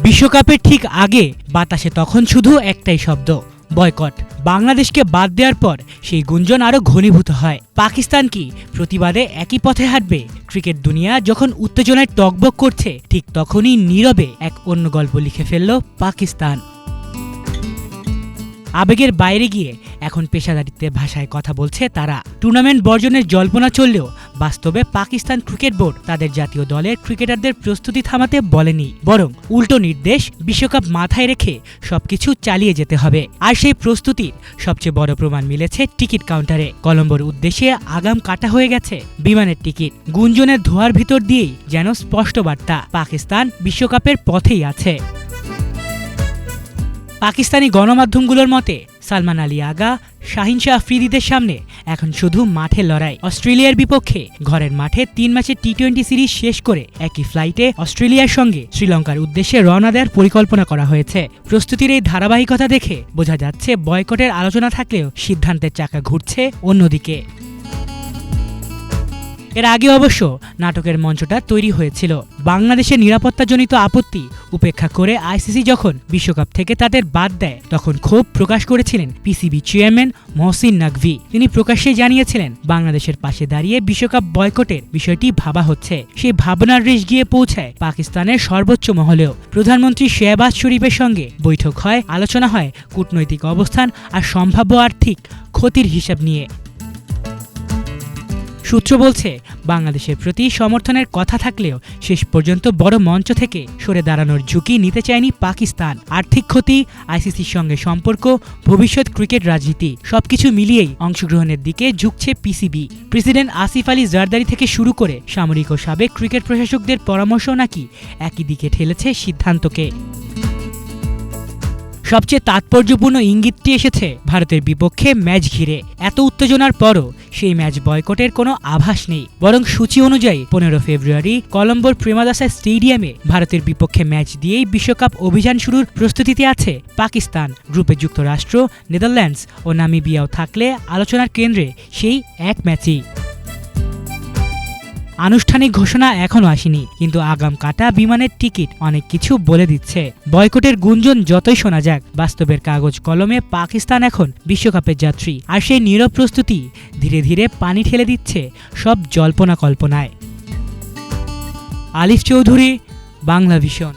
বিশ্বকাপের ঠিক আগে বাতাসে তখন শুধু একটাই শব্দ, বয়কট। বাংলাদেশকে বাদ দেওয়ার পর সেই গুঞ্জন আরও ঘনীভূত হয়। পাকিস্তান কি প্রতিবাদে একই পথে হাঁটবে? ক্রিকেট দুনিয়া যখন উত্তেজনায় টগবগ করছে, ঠিক তখনই নীরবে এক অন্য গল্প লিখে ফেলল পাকিস্তান। আবেগের বাইরে গিয়ে এখন পেশাদারিত্বের ভাষায় কথা বলছে তারা। টুর্নামেন্ট বর্জনের জল্পনা চললেও বাস্তবে পাকিস্তান ক্রিকেট বোর্ড তাদের জাতীয় দলের ক্রিকেটারদের প্রস্তুতি থামাতে বলেনি, বরং উল্টো নির্দেশ, বিশ্বকাপ মাথায় রেখে সবকিছু চালিয়ে যেতে হবে। আর সেই প্রস্তুতির সবচেয়ে বড় প্রমাণ মিলেছে টিকিট কাউন্টারে। কলম্বোর উদ্দেশ্যে আগাম কাটা হয়ে গেছে বিমানের টিকিট। গুঞ্জনের ধোঁয়ার ভিতর দিয়েই যেন স্পষ্ট বার্তা, পাকিস্তান বিশ্বকাপের পথেই আছে। পাকিস্তানি গণমাধ্যমগুলোর মতে সালমান আলী আগা, শাহিন শাহ আফ্রিদিদের সামনে এখন শুধু মাঠে লড়াই। অস্ট্রেলিয়ার বিপক্ষে ঘরের মাঠে 3 ম্যাচের টি-20 সিরিজ শেষ করে একই ফ্লাইটে অস্ট্রেলিয়ার সঙ্গে শ্রীলঙ্কার উদ্দেশ্যে রওনা দেওয়ার পরিকল্পনা করা হয়েছে। প্রস্তুতির এই ধারাবাহিকতা দেখে বোঝা যাচ্ছে বয়কটের আলোচনা থাকলেও সিদ্ধান্তের চাকা ঘুরছে অন্যদিকে। এর আগে অবশ্য নাটকের মঞ্চটা তৈরি হয়েছিল। বাংলাদেশের নিরাপত্তাজনিত আপত্তি উপেক্ষা করে আইসিসি যখন বিশ্বকাপ থেকে তাদের বাদ দেয়, তখন ক্ষোভ প্রকাশ করেছিলেন পিসিবি চেয়ারম্যান মহসিন নাকভি। তিনি প্রকাশ্যে জানিয়েছিলেন, বাংলাদেশের পাশে দাঁড়িয়ে বিশ্বকাপ বয়কটের বিষয়টি ভাবা হচ্ছে। সেই ভাবনার রেশ গিয়ে পৌঁছায় পাকিস্তানের সর্বোচ্চ মহলেও। প্রধানমন্ত্রী শেহবাজ শরীফের সঙ্গে বৈঠক হয়, আলোচনা হয় কূটনৈতিক অবস্থান আর সম্ভাব্য আর্থিক ক্ষতির হিসাব নিয়ে। সূত্র বলছে, বাংলাদেশের প্রতি সমর্থনের কথা থাকলেও শেষ পর্যন্ত বড় মঞ্চ থেকে সরে দাঁড়ানোর ঝুঁকি নিতে চায়নি পাকিস্তান। আর্থিক ক্ষতি, আইসিসির সঙ্গে সম্পর্ক, ভবিষ্যৎ ক্রিকেট রাজনীতি সবকিছু মিলিয়েই অংশগ্রহণের দিকে ঝুঁকছে পিসিবি। প্রেসিডেন্ট আসিফ আলী জারদারি থেকে শুরু করে সামরিক ও সাবেক ক্রিকেট প্রশাসকদের পরামর্শ নাকি একই দিকে ঠেলেছে সিদ্ধান্তকে। সবচেয়ে তাৎপর্যপূর্ণ ইঙ্গিতটি এসেছে ভারতের বিপক্ষে ম্যাচ ঘিরে। এত উত্তেজনার পরও সেই ম্যাচ বয়কটের কোনো আভাস নেই, বরং সূচি অনুযায়ী 15 ফেব্রুয়ারি কলম্বোর প্রেমাদাসা স্টেডিয়ামে ভারতের বিপক্ষে ম্যাচ দিয়েই বিশ্বকাপ অভিযান শুরুর প্রস্তুতিতে আছে পাকিস্তান। গ্রুপে যুক্তরাষ্ট্র, নেদারল্যান্ডস ও নামিবিয়াও থাকলে আলোচনার কেন্দ্রে সেই এক ম্যাচই। আনুষ্ঠানিক ঘোষণা এখনো আসেনি, কিন্তু আগাম কাটা বিমানের টিকিট অনেক কিছু বলে দিচ্ছে। বয়কটের গুঞ্জন যতই শোনা যাক, বাস্তবের কাগজ কলমে পাকিস্তান এখন বিশ্বকাপের যাত্রী। আর সেই নীরব প্রস্তুতি ধীরে ধীরে পানি ঠেলে দিচ্ছে সব জল্পনা কল্পনায়। আলিফ চৌধুরী, বাংলা ভিশন।